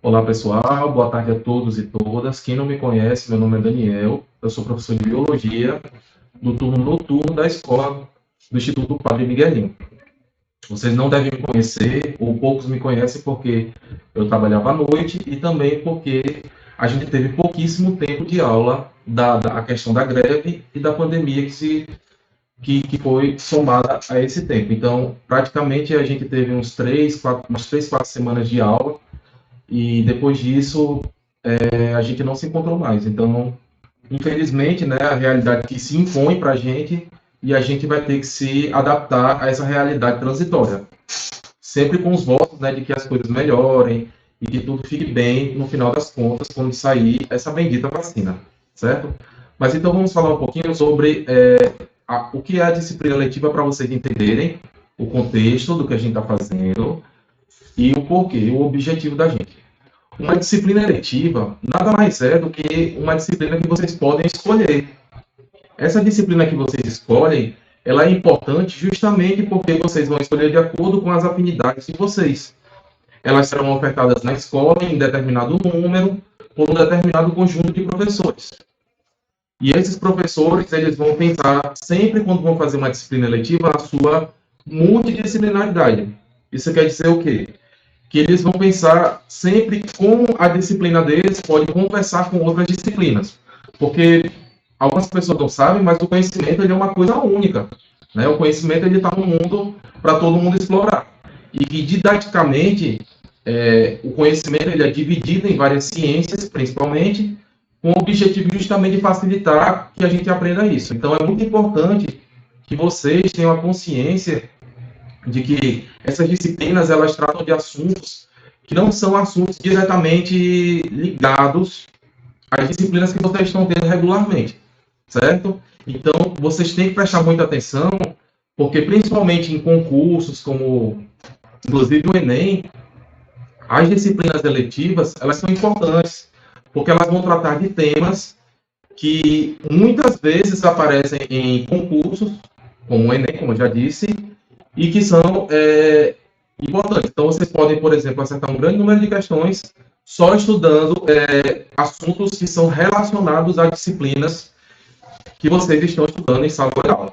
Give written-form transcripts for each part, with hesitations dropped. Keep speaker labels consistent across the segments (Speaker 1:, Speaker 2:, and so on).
Speaker 1: Olá, pessoal. Boa tarde a todos e todas. Quem não me conhece, meu nome é Daniel. Eu sou professor de Biologia do turno noturno da escola do Instituto Padre Miguelinho. Vocês não devem me conhecer, ou poucos me conhecem, porque eu trabalhava à noite e também porque a gente teve pouquíssimo tempo de aula da questão da greve e da pandemia que foi somada a esse tempo. Então, praticamente, a gente teve umas 4 semanas de aula e depois disso a gente não se encontrou mais. Então, infelizmente, né, a realidade que se impõe para a gente e a gente vai ter que se adaptar a essa realidade transitória. Sempre com os votos, né, de que as coisas melhorem e que tudo fique bem no final das contas quando sair essa bendita vacina, certo? Mas então vamos falar um pouquinho sobre o que é a disciplina letiva para vocês entenderem o contexto do que a gente está fazendo e o porquê, o objetivo da gente. Uma disciplina eletiva nada mais é do que uma disciplina que vocês podem escolher. Essa disciplina que vocês escolhem, ela é importante justamente porque vocês vão escolher de acordo com as afinidades de vocês. Elas serão ofertadas na escola em determinado número, por um determinado conjunto de professores. E esses professores, eles vão pensar sempre quando vão fazer uma disciplina eletiva na sua multidisciplinaridade. Isso quer dizer o quê? Que eles vão pensar sempre como a disciplina deles pode conversar com outras disciplinas. Porque algumas pessoas não sabem, mas o conhecimento ele é uma coisa única. Né? O conhecimento está no mundo para todo mundo explorar. E que, didaticamente, o conhecimento ele é dividido em várias ciências, principalmente, com o objetivo justamente de facilitar que a gente aprenda isso. Então, é muito importante que vocês tenham a consciência de que essas disciplinas elas tratam de assuntos que não são assuntos diretamente ligados às disciplinas que vocês estão tendo regularmente, certo? Então, vocês têm que prestar muita atenção, porque principalmente em concursos como, inclusive o Enem, as disciplinas eletivas, elas são importantes, porque elas vão tratar de temas que muitas vezes aparecem em concursos, como o Enem, como eu já disse, e que são importantes. Então, vocês podem, por exemplo, acertar um grande número de questões só estudando assuntos que são relacionados a disciplinas que vocês estão estudando em sala de aula.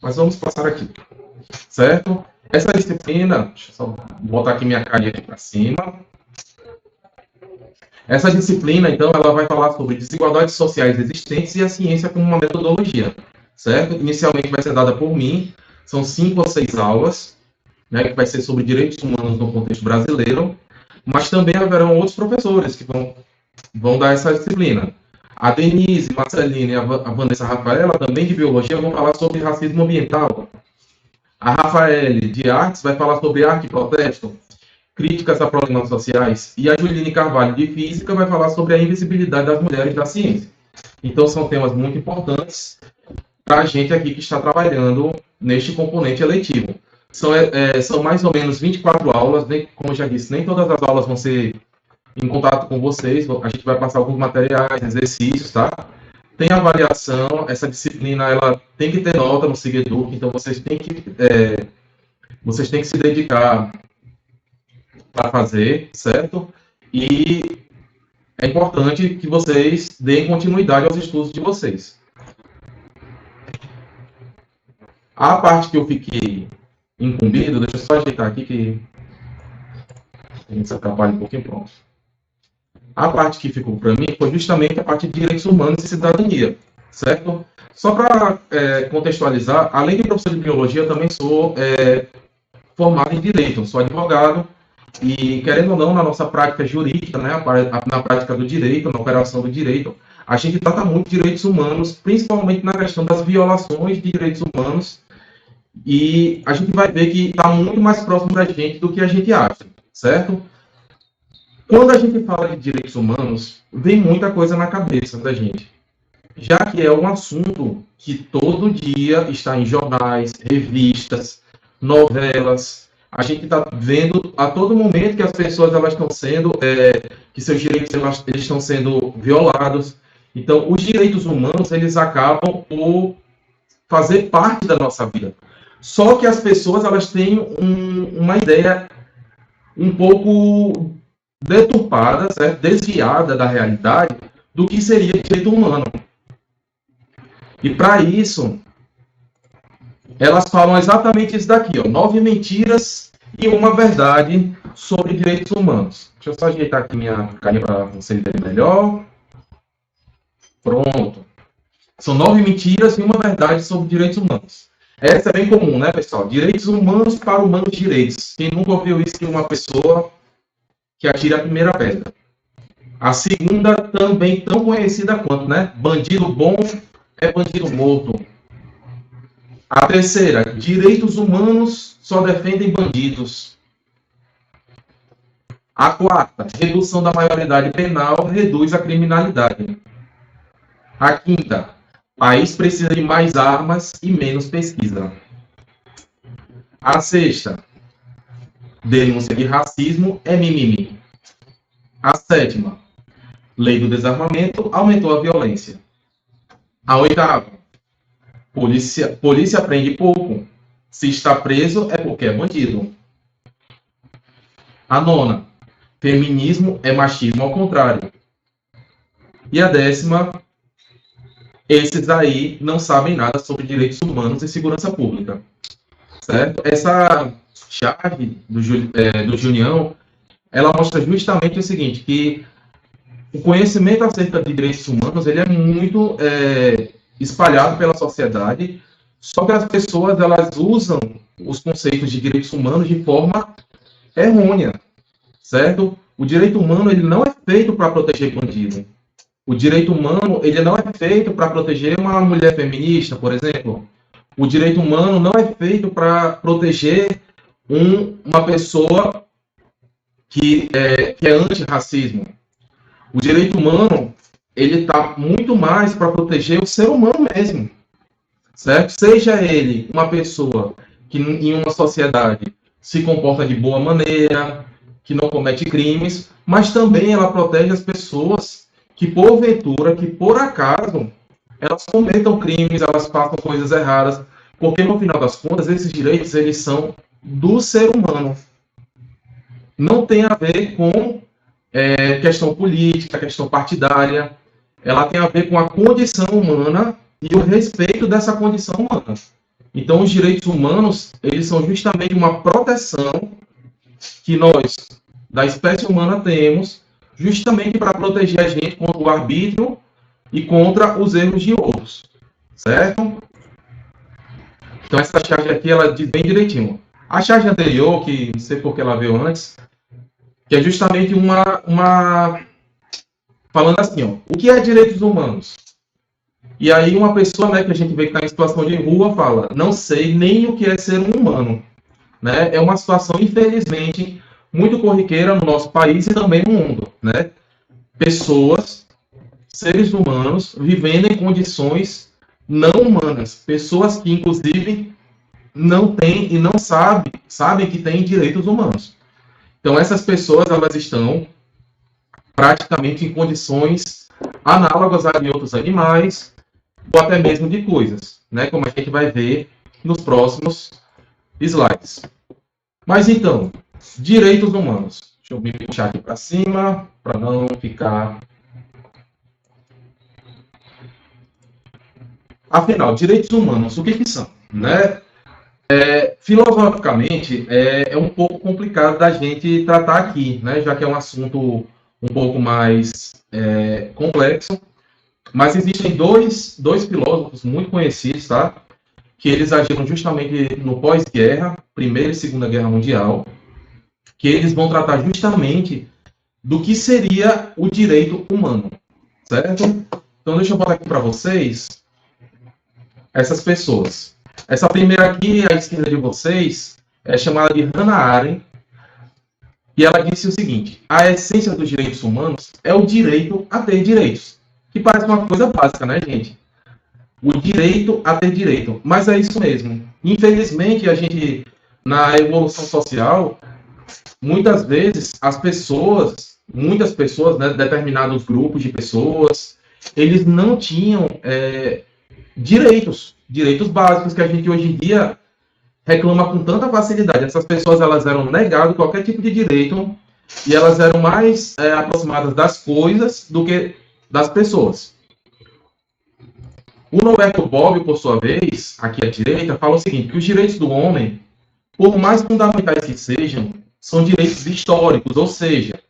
Speaker 1: Mas vamos passar aqui, certo? Essa disciplina, deixa eu só botar aqui minha carinha aqui para cima. Essa disciplina, então, ela vai falar sobre desigualdades sociais existentes e a ciência como uma metodologia, certo? Inicialmente vai ser dada por mim, são 5 ou 6 aulas, né, que vai ser sobre direitos humanos no contexto brasileiro, mas também haverão outros professores que vão dar essa disciplina. A Denise, Marcelina e a Vanessa Rafaela, também de Biologia, vão falar sobre racismo ambiental. A Rafaele, de Artes, vai falar sobre arte e protesto, críticas a problemas sociais. E a Juline Carvalho, de Física, vai falar sobre a invisibilidade das mulheres na ciência. Então, são temas muito importantes para a gente aqui que está trabalhando neste componente eletivo. São mais ou menos 24 aulas, como eu já disse, nem todas as aulas vão ser em contato com vocês, a gente vai passar alguns materiais, exercícios, tá? Tem avaliação, essa disciplina, ela tem que ter nota no SIGEDUC, então vocês têm que se dedicar para fazer, certo? E é importante que vocês deem continuidade aos estudos de vocês. A parte que eu fiquei incumbido, deixa eu só ajeitar aqui que a gente se atrapalha um pouquinho, pronto. A parte que ficou para mim foi justamente a parte de direitos humanos e cidadania, certo? Só para contextualizar, além de professor de biologia, eu também sou formado em direito, sou advogado e, querendo ou não, na nossa prática jurídica, né, na prática do direito, na operação do direito, a gente trata muito de direitos humanos, principalmente na questão das violações de direitos humanos, e a gente vai ver que está muito mais próximo da gente do que a gente acha, certo? Quando a gente fala de direitos humanos, vem muita coisa na cabeça da gente, já que é um assunto que todo dia está em jornais, revistas, novelas. A gente está vendo a todo momento que as pessoas elas estão sendo, que seus direitos eles estão sendo violados. Então, os direitos humanos eles acabam por fazer parte da nossa vida. Só que as pessoas elas têm uma ideia um pouco deturpada, certo? Desviada da realidade do que seria direito humano. E para isso, elas falam exatamente isso daqui, ó, 9 mentiras e uma verdade sobre direitos humanos. Deixa eu só ajeitar aqui minha carinha para vocês verem melhor. Pronto. São 9 mentiras e uma verdade sobre direitos humanos. Essa é bem comum, né, pessoal? Direitos humanos para humanos direitos. Quem nunca ouviu isso de uma pessoa que atira a primeira pedra? A segunda, também tão conhecida quanto, né? Bandido bom é bandido morto. A terceira, direitos humanos só defendem bandidos. A quarta, redução da maioridade penal reduz a criminalidade. A quinta, país precisa de mais armas e menos pesquisa. A sexta, denúncia de racismo é mimimi. A sétima, lei do desarmamento aumentou a violência. A oitava, polícia prende pouco. Se está preso é porque é bandido. A nona, feminismo é machismo ao contrário. E a décima, esses aí não sabem nada sobre direitos humanos e segurança pública. Certo? Essa chave do Julião, ela mostra justamente o seguinte, que o conhecimento acerca de direitos humanos ele é muito espalhado pela sociedade, só que as pessoas elas usam os conceitos de direitos humanos de forma errônea, certo? O direito humano ele não é feito para proteger bandido. O direito humano ele não é feito para proteger uma mulher feminista, por exemplo. O direito humano não é feito para proteger uma pessoa que é antirracismo. O direito humano ele está muito mais para proteger o ser humano mesmo, certo? Seja ele uma pessoa que em uma sociedade se comporta de boa maneira, que não comete crimes, mas também ela protege as pessoas que porventura, que por acaso, elas cometam crimes, elas façam coisas erradas, porque no final das contas esses direitos eles são do ser humano. Não tem a ver com questão política, questão partidária, ela tem a ver com a condição humana e o respeito dessa condição humana. Então, os direitos humanos, eles são justamente uma proteção que nós, da espécie humana, temos, justamente para proteger a gente contra o arbítrio e contra os erros de outros, certo? Então, essa charge aqui, ela diz bem direitinho. A charge anterior, que não sei por que ela veio antes, que é justamente falando assim, ó, o que é direitos humanos? E aí uma pessoa, né, que a gente vê que está em situação de rua, fala, não sei nem o que é ser um humano. Né? É uma situação, infelizmente, muito corriqueira no nosso país e também no mundo. Né? Pessoas, seres humanos, vivendo em condições não humanas. Pessoas que, inclusive, não têm e não sabem que têm direitos humanos. Então, essas pessoas, elas estão praticamente em condições análogas a de outros animais, ou até mesmo de coisas, né? Como a gente vai ver nos próximos slides. Mas então, direitos humanos. Deixa eu me puxar aqui para cima, para não ficar... Afinal, direitos humanos, o que são? Né? Filosoficamente, é um pouco complicado da gente tratar aqui, né? Já que é um assunto um pouco mais complexo. Mas existem dois filósofos muito conhecidos, tá? Que eles agiram justamente no pós-guerra, Primeira e Segunda Guerra Mundial, que eles vão tratar justamente do que seria o direito humano, certo? Então, deixa eu botar aqui para vocês essas pessoas. Essa primeira aqui, à esquerda de vocês, é chamada de Hannah Arendt, e ela disse o seguinte, a essência dos direitos humanos é o direito a ter direitos. Que parece uma coisa básica, né, gente? O direito a ter direito. Mas é isso mesmo. Infelizmente, a gente, na evolução social, muitas vezes, muitas pessoas, né, determinados grupos de pessoas, eles não tinham direitos básicos que a gente hoje em dia reclama com tanta facilidade. Essas pessoas, elas eram negadas qualquer tipo de direito e elas eram mais aproximadas das coisas do que das pessoas. O Norberto Bobbio, por sua vez, aqui à direita, fala o seguinte, que os direitos do homem, por mais fundamentais que sejam, são direitos históricos, ou seja,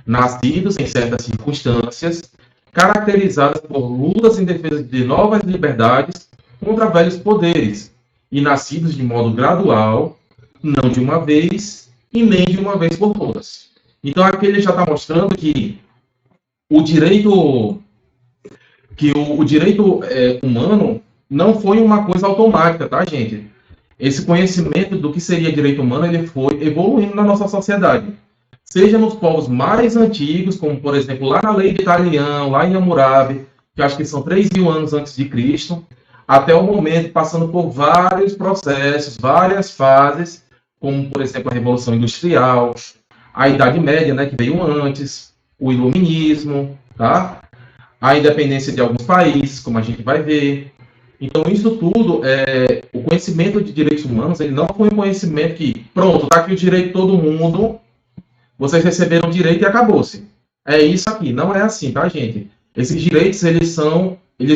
Speaker 1: nascidos em certas circunstâncias, caracterizadas por lutas em defesa de novas liberdades contra velhos poderes, e nascidos de modo gradual, não de uma vez e nem de uma vez por todas. Então aqui ele já está mostrando que o direito humano não foi uma coisa automática, tá, gente? Esse conhecimento do que seria direito humano, ele foi evoluindo na nossa sociedade. Seja nos povos mais antigos, como, por exemplo, lá na lei de Italião, lá em Hammurabi, que acho que são 3.000 anos antes de Cristo, até o momento, passando por vários processos, várias fases, como, por exemplo, a Revolução Industrial, a Idade Média, né, que veio antes, o Iluminismo, tá? A independência de alguns países, como a gente vai ver. Então, isso tudo, o conhecimento de direitos humanos, ele não foi um conhecimento que, pronto, está aqui o direito de todo mundo, vocês receberam direito e acabou-se. É isso aqui, não é assim, tá, gente? Esses direitos, eles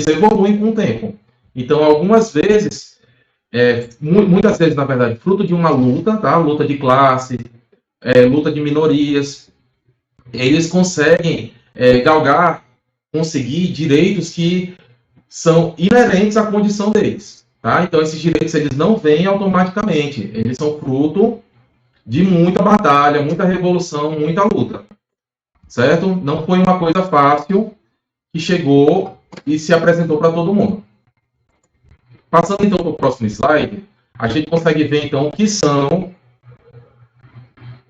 Speaker 1: evoluem com o tempo. Então, algumas vezes, muitas vezes, na verdade, fruto de uma luta, tá? Luta de classe, luta de minorias, eles conseguem conseguir direitos que são inerentes à condição deles, tá? Então, esses direitos, eles não vêm automaticamente, eles são fruto de muita batalha, muita revolução, muita luta, certo? Não foi uma coisa fácil que chegou e se apresentou para todo mundo. Passando, então, para o próximo slide, a gente consegue ver, então, o que são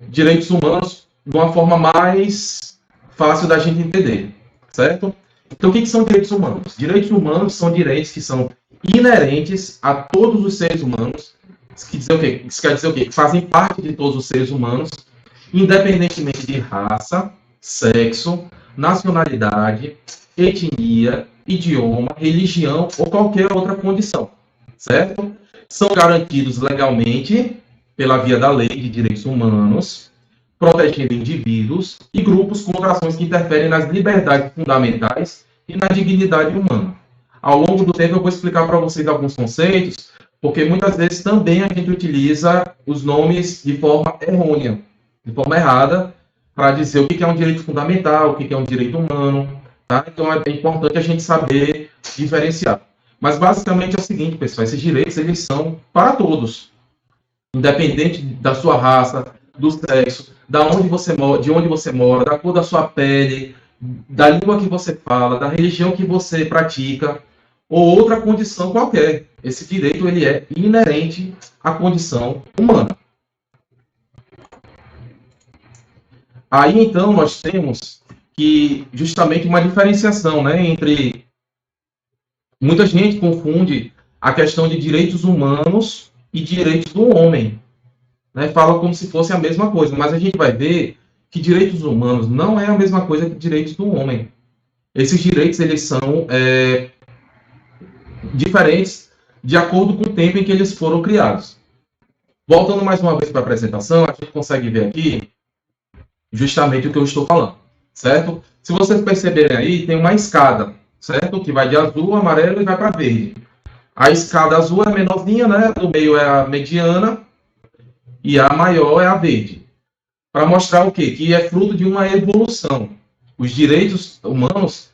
Speaker 1: direitos humanos de uma forma mais fácil da gente entender, certo? Então, o que são direitos humanos? Direitos humanos são direitos que são inerentes a todos os seres humanos. Isso quer dizer o quê? Que fazem parte de todos os seres humanos, independentemente de raça, sexo, nacionalidade, etnia, idioma, religião ou qualquer outra condição, certo? São garantidos legalmente pela via da lei de direitos humanos, protegendo indivíduos e grupos contra ações que interferem nas liberdades fundamentais e na dignidade humana. Ao longo do tempo eu vou explicar para vocês alguns conceitos, porque muitas vezes também a gente utiliza os nomes de forma errônea, de forma errada, para dizer o que é um direito fundamental, o que é um direito humano, tá? Então é importante a gente saber diferenciar. Mas basicamente é o seguinte, pessoal, esses direitos eles são para todos, independente da sua raça, do sexo, de onde você mora, da cor da sua pele, da língua que você fala, da religião que você pratica, ou outra condição qualquer. Esse direito ele é inerente à condição humana. Aí, então, nós temos que justamente uma diferenciação, né, entre... Muita gente confunde a questão de direitos humanos e direitos do homem, né? Fala como se fosse a mesma coisa, mas a gente vai ver que direitos humanos não é a mesma coisa que direitos do homem. Esses direitos eles são diferentes de acordo com o tempo em que eles foram criados. Voltando mais uma vez para a apresentação, a gente consegue ver aqui justamente o que eu estou falando, certo? Se vocês perceberem aí, tem uma escada, certo? Que vai de azul, amarelo e vai para verde. A escada azul é a menorzinha, né? Do meio é a mediana e a maior é a verde. Para mostrar o quê? Que é fruto de uma evolução. Os direitos humanos,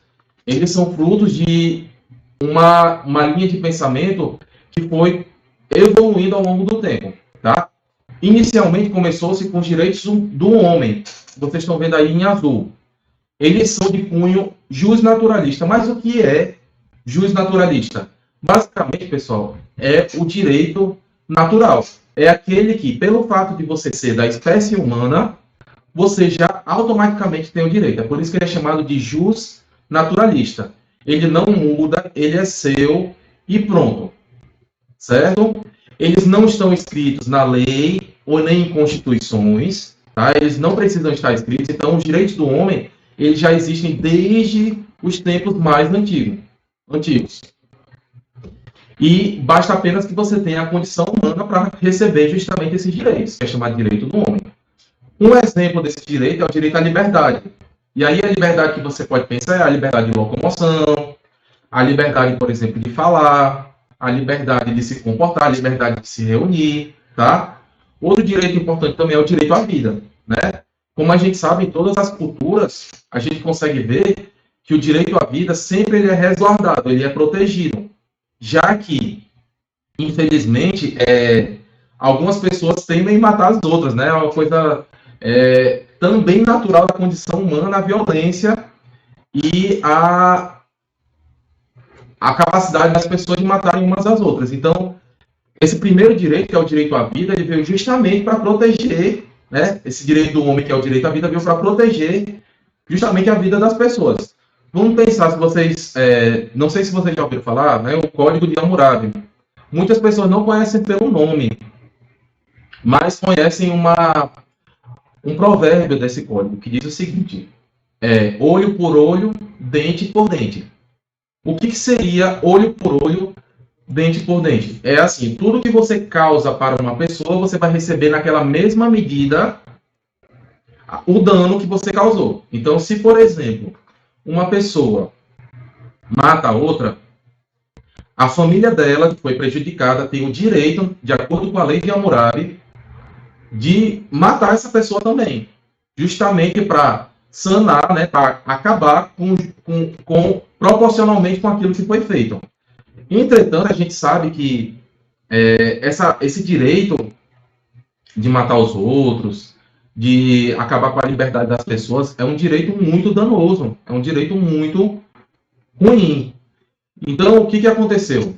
Speaker 1: eles são frutos de uma linha de pensamento que foi evoluindo ao longo do tempo, tá? Inicialmente começou-se com os direitos do homem. Vocês estão vendo aí em azul. Eles são de cunho justnaturalista. Mas o que é justnaturalista? Basicamente, pessoal, é o direito natural. É aquele que, pelo fato de você ser da espécie humana, você já automaticamente tem o direito. É por isso que ele é chamado de justnaturalista. Ele não muda, ele é seu e pronto. Certo? Eles não estão escritos na lei ou nem em constituições, tá? Eles não precisam estar escritos. Então, os direitos do homem, eles já existem desde os tempos mais antigos. E basta apenas que você tenha a condição humana para receber justamente esses direitos, que é chamado de direito do homem. Um exemplo desse direito é o direito à liberdade. E aí a liberdade que você pode pensar é a liberdade de locomoção, a liberdade, por exemplo, de falar, a liberdade de se comportar, a liberdade de se reunir, tá? Outro direito importante também é o direito à vida, né? Como a gente sabe, em todas as culturas, a gente consegue ver que o direito à vida sempre ele é resguardado, ele é protegido, já que, infelizmente, algumas pessoas temem matar as outras, né? É uma coisa também natural da condição humana, a violência e a capacidade das pessoas de matarem umas às outras. Então, esse primeiro direito, que é o direito à vida, ele veio justamente para proteger, né? Esse direito do homem, que é o direito à vida, veio para proteger justamente a vida das pessoas. Vamos pensar, se vocês, não sei se vocês já ouviram falar, né? O Código de Hammurabi. Muitas pessoas não conhecem pelo nome, mas conhecem um provérbio desse código, que diz o seguinte: olho por olho, dente por dente. O que seria olho por olho, dente por dente? É assim, tudo que você causa para uma pessoa, você vai receber naquela mesma medida o dano que você causou. Então, se, por exemplo, uma pessoa mata a outra, a família dela, que foi prejudicada, tem o direito, de acordo com a lei de Hammurabi, de matar essa pessoa também. Justamente para sanar, né, para acabar proporcionalmente com aquilo que foi feito. Entretanto, a gente sabe que esse direito de matar os outros, de acabar com a liberdade das pessoas, é um direito muito danoso, é um direito muito ruim. Então, o que aconteceu?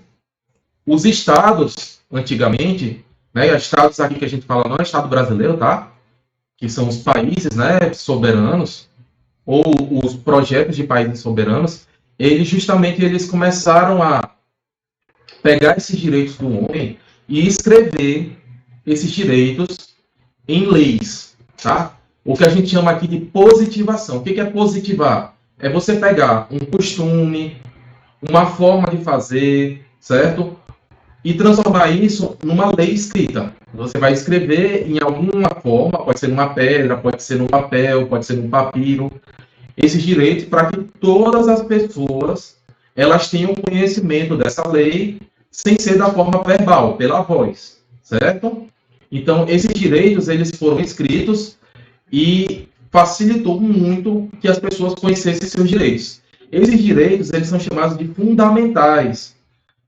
Speaker 1: Os estados, antigamente, né, estados aqui que a gente fala não é estado brasileiro, tá? Que são os países, né, soberanos, ou os projetos de países soberanos, eles começaram a pegar esses direitos do homem e escrever esses direitos em leis, tá? O que a gente chama aqui de positivação. O que é positivar? É você pegar um costume, uma forma de fazer, certo? E transformar isso numa lei escrita. Você vai escrever em alguma forma, pode ser numa pedra, pode ser num papel, pode ser num papiro, esses direitos para que todas as pessoas elas tenham conhecimento dessa lei sem ser da forma verbal, pela voz, certo? Então, esses direitos eles foram escritos e facilitou muito que as pessoas conhecessem seus direitos. Esses direitos eles são chamados de fundamentais,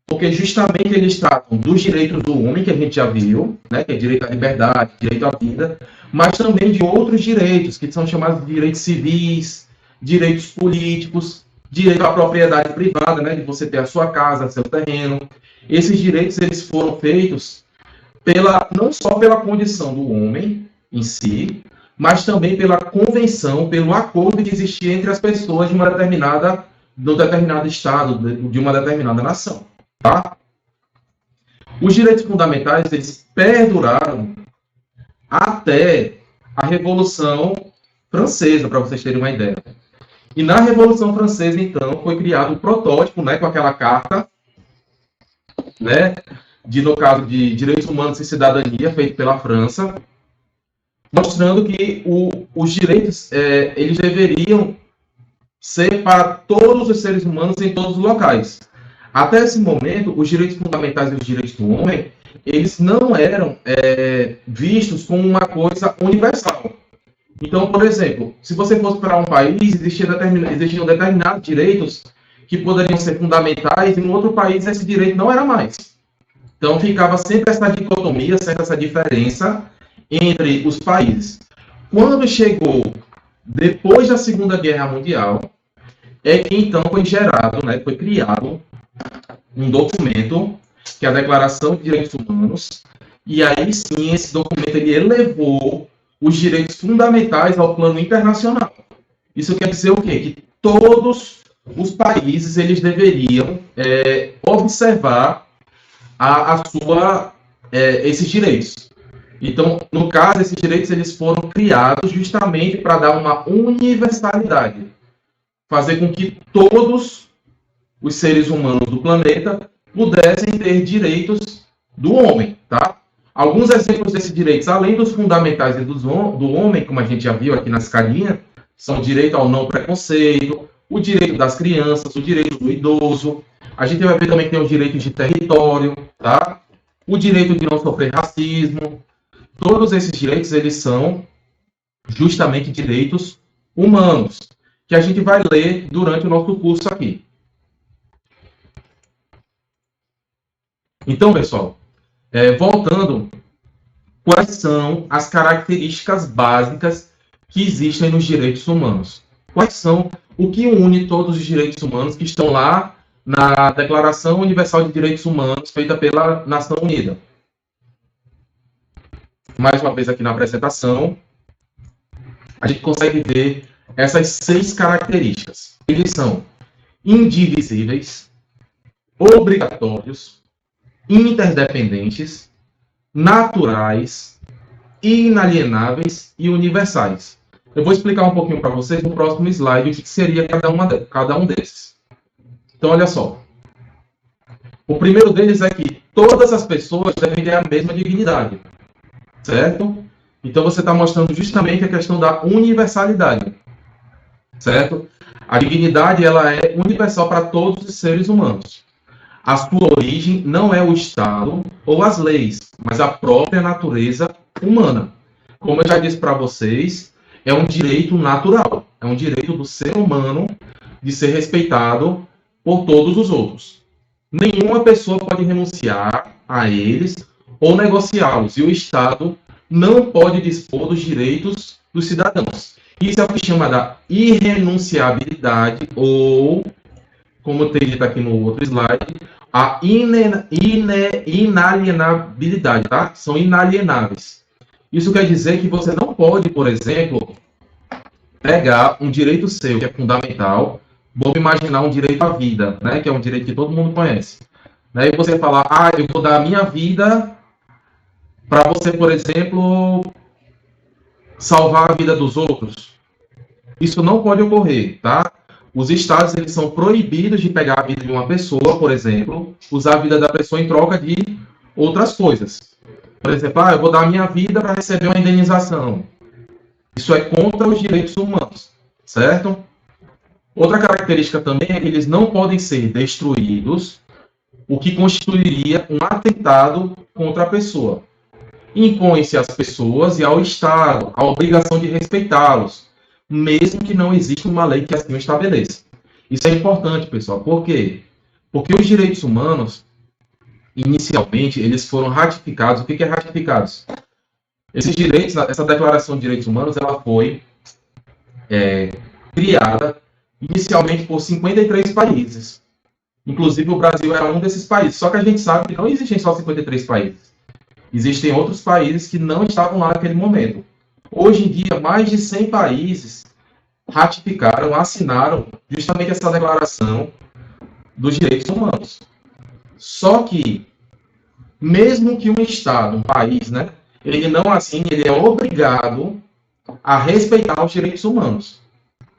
Speaker 1: porque justamente eles tratam dos direitos do homem, que a gente já viu, né, que é direito à liberdade, direito à vida, mas também de outros direitos, que são chamados de direitos civis, direitos políticos, direito à propriedade privada, né, de você ter a sua casa, seu terreno. Esses direitos eles foram feitos não só pela condição do homem em si, mas também pela convenção, pelo acordo que existia entre as pessoas de de um determinado estado, de uma determinada nação. Tá? Os direitos fundamentais eles perduraram até a Revolução Francesa, para vocês terem uma ideia. E na Revolução Francesa, então, foi criado o protótipo, né, com aquela carta, né, no caso de direitos humanos e cidadania, feito pela França, mostrando que os direitos eles deveriam ser para todos os seres humanos em todos os locais. Até esse momento, os direitos fundamentais e os direitos do homem, eles não eram vistos como uma coisa universal. Então, por exemplo, se você fosse para um país, existiam determinados direitos que poderiam ser fundamentais, e em outro país esse direito não era mais. Então, ficava sempre essa dicotomia, sempre essa diferença entre os países. Quando chegou depois da Segunda Guerra Mundial, é que então foi gerado, né, foi criado um documento, que é a Declaração de Direitos Humanos, e aí sim esse documento ele elevou os direitos fundamentais ao plano internacional. Isso quer dizer o quê? Que todos os países eles deveriam observar esses direitos. Então, no caso, esses direitos eles foram criados justamente para dar uma universalidade, fazer com que todos os seres humanos do planeta pudessem ter direitos do homem, tá? Alguns exemplos desses direitos, além dos fundamentais e do homem, como a gente já viu aqui na escalinha, são o direito ao não preconceito, o direito das crianças, o direito do idoso. A gente vai ver também que tem os direitos de território, tá? O direito de não sofrer racismo. Todos esses direitos, eles são justamente direitos humanos, que a gente vai ler durante o nosso curso aqui. Então, pessoal, voltando, quais são as características básicas que existem nos direitos humanos? Quais são o que une todos os direitos humanos que estão lá na Declaração Universal de Direitos Humanos, feita pela Nação Unida? Mais uma vez aqui na apresentação, a gente consegue ver essas 6 características. Eles são indivisíveis, obrigatórios, interdependentes, naturais, inalienáveis e universais. Eu vou explicar um pouquinho para vocês no próximo slide o que seria cada um desses. Então, olha só. O primeiro deles é que todas as pessoas devem ter a mesma dignidade, certo? Então, você está mostrando justamente a questão da universalidade, certo? A dignidade, ela é universal para todos os seres humanos. A sua origem não é o Estado ou as leis, mas a própria natureza humana. Como eu já disse para vocês, é um direito natural, é um direito do ser humano de ser respeitado por todos os outros. Nenhuma pessoa pode renunciar a eles ou negociá-los, e o Estado não pode dispor dos direitos dos cidadãos. Isso é o que chama da irrenunciabilidade, ou, como tem dito aqui no outro slide, a inalienabilidade, tá? São inalienáveis. Isso quer dizer que você não pode, por exemplo, pegar um direito seu, que é fundamental, vamos imaginar um direito à vida, né? Que é um direito que todo mundo conhece. Né? E você falar, eu vou dar a minha vida para você, por exemplo, salvar a vida dos outros. Isso não pode ocorrer, tá? Os estados, eles são proibidos de pegar a vida de uma pessoa, por exemplo, usar a vida da pessoa em troca de outras coisas. Por exemplo, eu vou dar a minha vida para receber uma indenização. Isso é contra os direitos humanos, certo? Outra característica também é que eles não podem ser destruídos, o que constituiria um atentado contra a pessoa. Impõe-se às pessoas e ao Estado a obrigação de respeitá-los, mesmo que não exista uma lei que assim o estabeleça. Isso é importante, pessoal. Por quê? Porque os direitos humanos, inicialmente, eles foram ratificados. O que é ratificados? Esses direitos, essa Declaração de Direitos Humanos, ela foi criada inicialmente por 53 países. Inclusive, o Brasil era um desses países. Só que a gente sabe que não existem só 53 países. Existem outros países que não estavam lá naquele momento. Hoje em dia, mais de 100 países ratificaram, assinaram justamente essa Declaração dos Direitos Humanos. Só que, mesmo que um Estado, um país, né, ele não assine, ele é obrigado a respeitar os direitos humanos,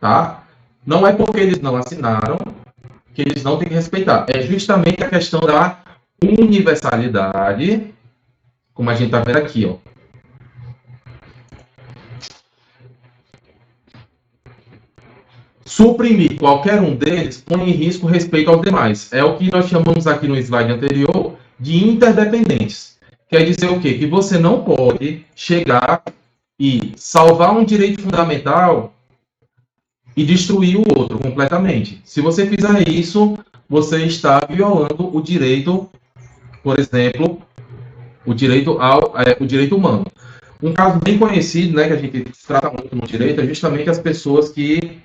Speaker 1: tá? Não é porque eles não assinaram que eles não têm que respeitar. É justamente a questão da universalidade, como a gente está vendo aqui, ó. Suprimir qualquer um deles põe em risco o respeito aos demais. É o que nós chamamos aqui no slide anterior de interdependentes. Quer dizer o quê? Que você não pode chegar e salvar um direito fundamental e destruir o outro completamente. Se você fizer isso, você está violando o direito, por exemplo, o direito humano. Um caso bem conhecido, né, que a gente trata muito no direito, é justamente as pessoas que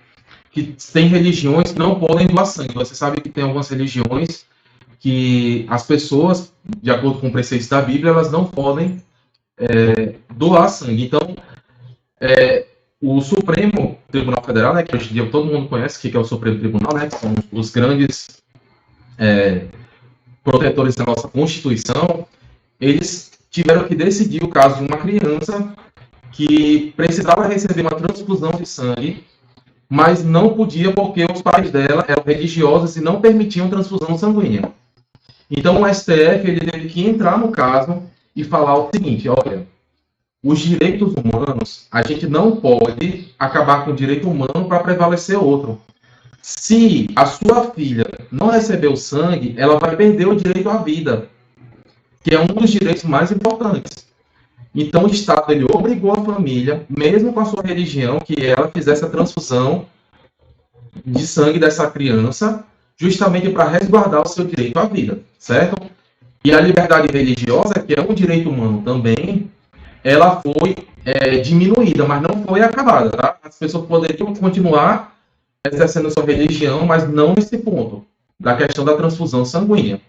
Speaker 1: têm religiões que não podem doar sangue. Você sabe que tem algumas religiões que as pessoas, de acordo com o preceito da Bíblia, elas não podem doar sangue. Então, o Supremo Tribunal Federal, né, que hoje em dia todo mundo conhece, que é o Supremo Tribunal, né, que são os grandes protetores da nossa Constituição, eles tiveram que decidir o caso de uma criança que precisava receber uma transfusão de sangue, mas não podia porque os pais dela eram religiosos e não permitiam transfusão sanguínea. Então o STF ele teve que entrar no caso e falar o seguinte: olha, os direitos humanos, a gente não pode acabar com o direito humano para prevalecer outro. Se a sua filha não recebeu sangue, ela vai perder o direito à vida, que é um dos direitos mais importantes. Então, o Estado ele obrigou a família, mesmo com a sua religião, que ela fizesse a transfusão de sangue dessa criança, justamente para resguardar o seu direito à vida, certo? E a liberdade religiosa, que é um direito humano também, ela foi diminuída, mas não foi acabada, tá? As pessoas poderiam continuar exercendo sua religião, mas não nesse ponto, da questão da transfusão sanguínea.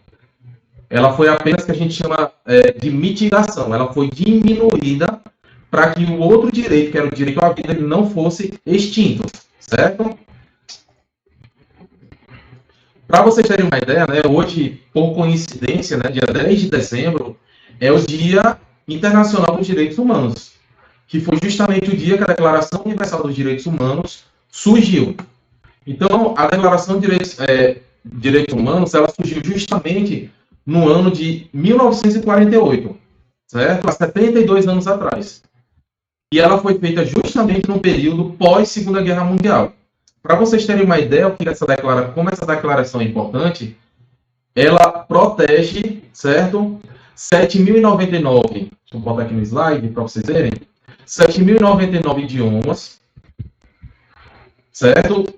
Speaker 1: Ela foi apenas que a gente chama de mitigação, ela foi diminuída para que o outro direito, que era o direito à vida, ele não fosse extinto, certo? Para vocês terem uma ideia, né, hoje, por coincidência, né, dia 10 de dezembro, é o Dia Internacional dos Direitos Humanos, que foi justamente o dia que a Declaração Universal dos Direitos Humanos surgiu. Então, a Declaração de Direitos Humanos, ela surgiu justamente no ano de 1948, certo? Há 72 anos atrás. E ela foi feita justamente no período pós-Segunda Guerra Mundial. Para vocês terem uma ideia como essa declaração é importante, ela protege, certo? 7.099, deixa eu botar aqui no slide para vocês verem, 7.099 idiomas, certo?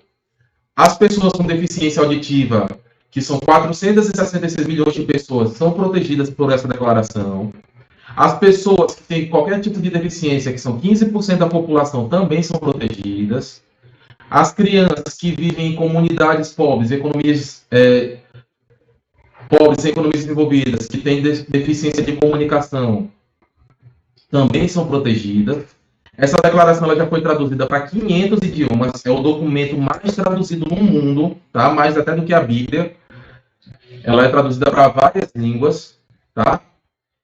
Speaker 1: As pessoas com deficiência auditiva, que são 466 milhões de pessoas, são protegidas por essa declaração. As pessoas que têm qualquer tipo de deficiência, que são 15% da população, também são protegidas. As crianças que vivem em comunidades pobres, economias desenvolvidas, que têm deficiência de comunicação, também são protegidas. Essa declaração ela já foi traduzida para 500 idiomas, é o documento mais traduzido no mundo, tá? Mais até do que a Bíblia. Ela é traduzida para várias línguas, tá?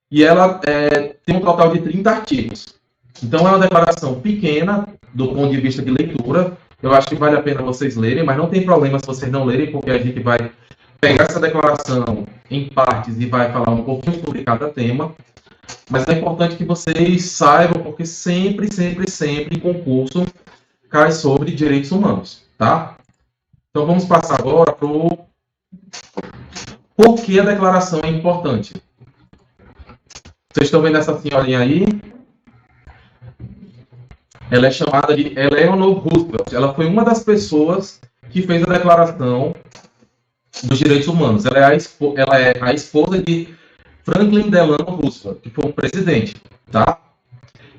Speaker 1: E ela tem um total de 30 artigos. Então, é uma declaração pequena, do ponto de vista de leitura. Eu acho que vale a pena vocês lerem, mas não tem problema se vocês não lerem, porque a gente vai pegar essa declaração em partes e vai falar um pouquinho sobre cada tema. Mas é importante que vocês saibam, porque sempre, em concurso, cai sobre direitos humanos, tá? Então, vamos passar agora para o porquê a declaração é importante. Vocês estão vendo essa senhorinha aí? Ela é chamada de Eleanor Roosevelt. Ela foi uma das pessoas que fez a Declaração dos Direitos Humanos. Ela é a esposa de Franklin Delano Roosevelt, que foi um presidente, tá?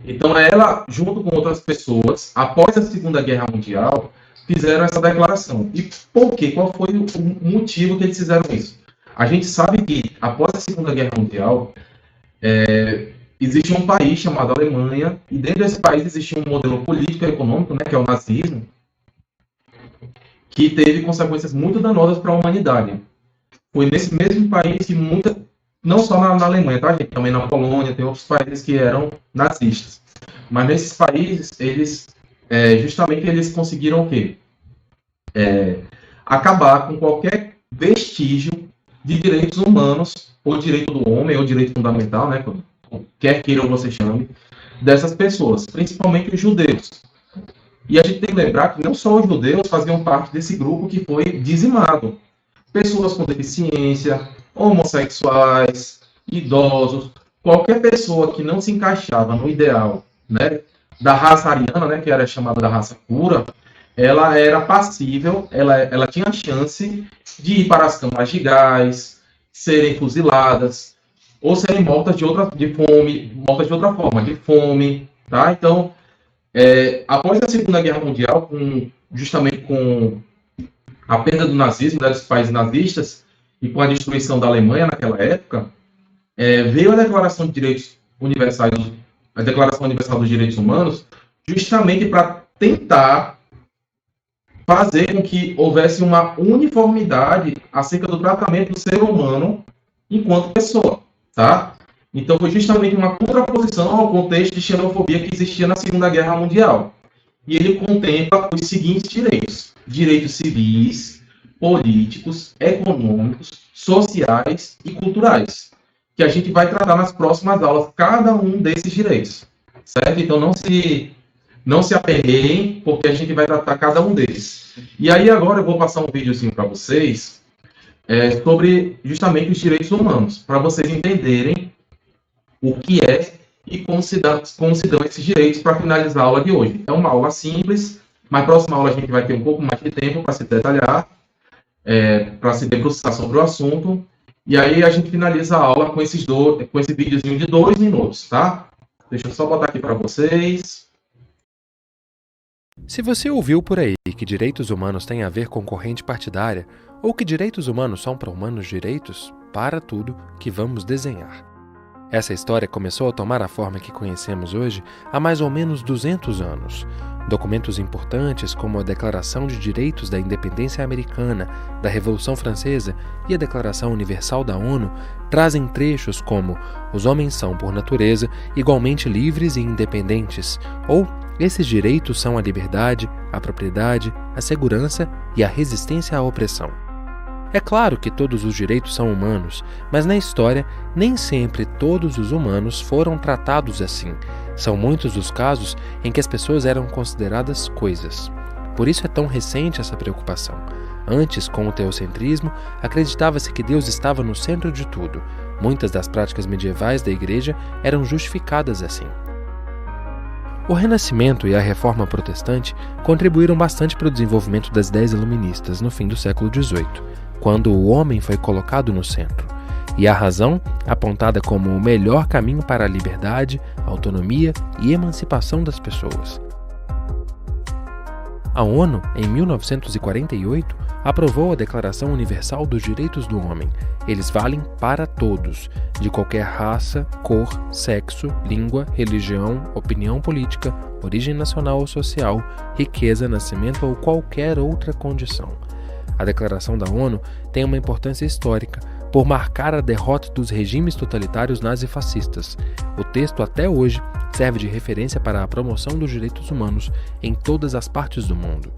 Speaker 1: Então, ela, junto com outras pessoas, após a Segunda Guerra Mundial, fizeram essa declaração. E por quê? Qual foi o motivo que eles fizeram isso? A gente sabe que, após a Segunda Guerra Mundial, existe um país chamado Alemanha, e dentro desse país existia um modelo político e econômico, né, que é o nazismo, que teve consequências muito danosas para a humanidade. Foi nesse mesmo país que não só na Alemanha, tá, gente? Também na Polônia, tem outros países que eram nazistas. Mas nesses países, justamente eles conseguiram o quê? Acabar com qualquer vestígio de direitos humanos, ou direito do homem, ou direito fundamental, né? Quer queira ou você chame, dessas pessoas, principalmente os judeus. E a gente tem que lembrar que não só os judeus faziam parte desse grupo que foi dizimado. Pessoas com deficiência, homossexuais, idosos, qualquer pessoa que não se encaixava no ideal, né, da raça ariana, né, que era chamada da raça pura, ela era passível, ela tinha a chance de ir para as câmaras de gás, serem fuziladas, ou serem mortas de outra forma, de fome, tá? Então, após a Segunda Guerra Mundial, justamente com a perda do nazismo, dos países nazistas, e com a destruição da Alemanha naquela época, veio a Declaração de Direitos Universais, a Declaração Universal dos Direitos Humanos, justamente para tentar fazer com que houvesse uma uniformidade acerca do tratamento do ser humano enquanto pessoa, tá? Então, foi justamente uma contraposição ao contexto de xenofobia que existia na Segunda Guerra Mundial. E ele contempla os seguintes direitos: direitos civis, políticos, econômicos, sociais e culturais. que a gente vai tratar nas próximas aulas cada um desses direitos, certo? Então não se apeguem, porque a gente vai tratar cada um deles. E aí agora eu vou passar um videozinho para vocês sobre justamente os direitos humanos, para vocês entenderem o que é e como se dão esses direitos para finalizar a aula de hoje. É uma aula simples, mas na próxima aula a gente vai ter um pouco mais de tempo para se detalhar, para se debruçar sobre o assunto, e aí a gente finaliza a aula com esse videozinho de 2 minutos, tá? Deixa eu só botar aqui para vocês.
Speaker 2: Se você ouviu por aí que direitos humanos têm a ver com corrente partidária, ou que direitos humanos são para humanos direitos, para tudo que vamos desenhar. Essa história começou a tomar a forma que conhecemos hoje há mais ou menos 200 anos. Documentos importantes como a Declaração de Direitos da Independência Americana, da Revolução Francesa e a Declaração Universal da ONU trazem trechos como os homens são, por natureza, igualmente livres e independentes, ou esses direitos são a liberdade, a propriedade, a segurança e a resistência à opressão. É claro que todos os direitos são humanos, mas na história nem sempre todos os humanos foram tratados assim. São muitos os casos em que as pessoas eram consideradas coisas. Por isso é tão recente essa preocupação. Antes, com o teocentrismo, acreditava-se que Deus estava no centro de tudo. Muitas das práticas medievais da Igreja eram justificadas assim. O Renascimento e a Reforma Protestante contribuíram bastante para o desenvolvimento das ideias iluministas no fim do século XVIII, quando o homem foi colocado no centro, e a razão apontada como o melhor caminho para a liberdade, autonomia e emancipação das pessoas. A ONU, em 1948, aprovou a Declaração Universal dos Direitos do Homem. Eles valem para todos, de qualquer raça, cor, sexo, língua, religião, opinião política, origem nacional ou social, riqueza, nascimento ou qualquer outra condição. A Declaração da ONU tem uma importância histórica por marcar a derrota dos regimes totalitários nazifascistas. O texto até hoje serve de referência para a promoção dos direitos humanos em todas as partes do mundo.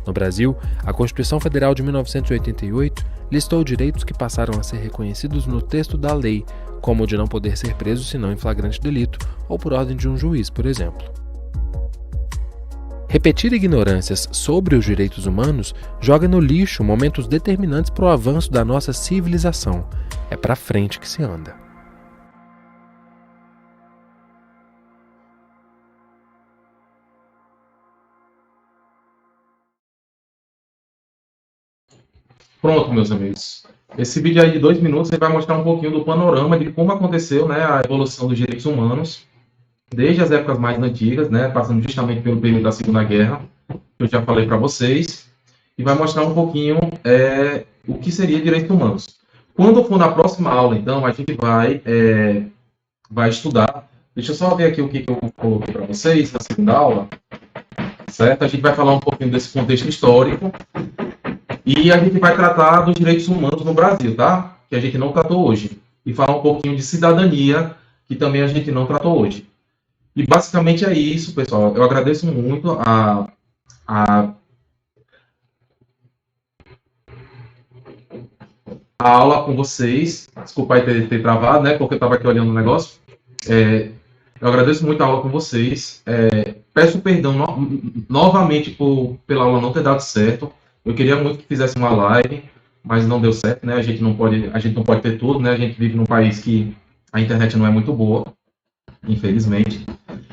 Speaker 2: No Brasil, a Constituição Federal de 1988 listou direitos que passaram a ser reconhecidos no texto da lei, como o de não poder ser preso senão em flagrante delito ou por ordem de um juiz, por exemplo. Repetir ignorâncias sobre os direitos humanos joga no lixo momentos determinantes para o avanço da nossa civilização. É para frente que se anda.
Speaker 1: Pronto, meus amigos. Esse vídeo aí de 2 minutos ele vai mostrar um pouquinho do panorama de como aconteceu, né, a evolução dos direitos humanos, desde as épocas mais antigas, né, passando justamente pelo período da Segunda Guerra, que eu já falei para vocês, e vai mostrar um pouquinho o que seria direitos humanos. Quando for na próxima aula, então, a gente vai estudar. Deixa eu só ver aqui o que eu coloquei para vocês na segunda aula, certo? A gente vai falar um pouquinho desse contexto histórico e a gente vai tratar dos direitos humanos no Brasil, tá? Que a gente não tratou hoje. E falar um pouquinho de cidadania, que também a gente não tratou hoje. E basicamente é isso, pessoal. Eu agradeço muito a aula com vocês. Desculpa aí ter travado, né? Porque eu estava aqui olhando o negócio. Eu agradeço muito a aula com vocês. Peço perdão novamente pela aula não ter dado certo. Eu queria muito que fizesse uma live, mas não deu certo, né? A gente não pode ter tudo, né? A gente vive num país que a internet não é muito boa, infelizmente.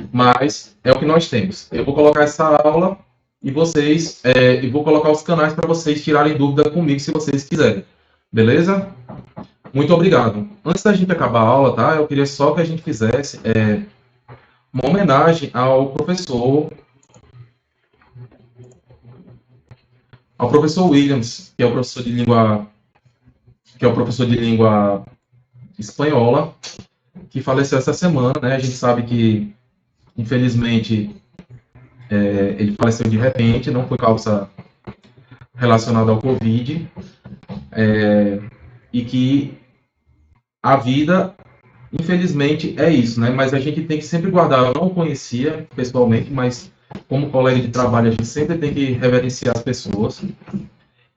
Speaker 1: Mas é o que nós temos. Eu vou colocar essa aula e vou colocar os canais para vocês tirarem dúvida comigo se vocês quiserem. Beleza? Muito obrigado. Antes da gente acabar a aula, tá? Eu queria só que a gente fizesse uma homenagem ao professor Williams, que é o professor de língua espanhola, que faleceu essa semana, né? A gente sabe que, infelizmente, ele faleceu de repente, não foi causa relacionada ao Covid, e que a vida, infelizmente, é isso, né? Mas a gente tem que sempre guardar. Eu não o conhecia pessoalmente, mas como colega de trabalho, a gente sempre tem que reverenciar as pessoas.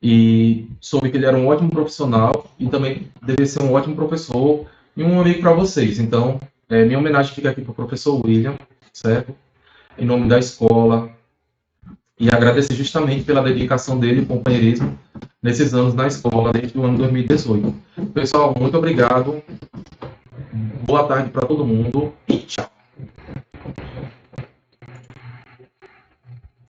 Speaker 1: E soube que ele era um ótimo profissional e também deveria ser um ótimo professor e um amigo para vocês. Então, minha homenagem fica aqui para o professor William, certo? Em nome da escola, e agradecer justamente pela dedicação dele e companheirismo nesses anos na escola, desde o ano 2018. Pessoal, muito obrigado. Boa tarde para todo mundo e tchau.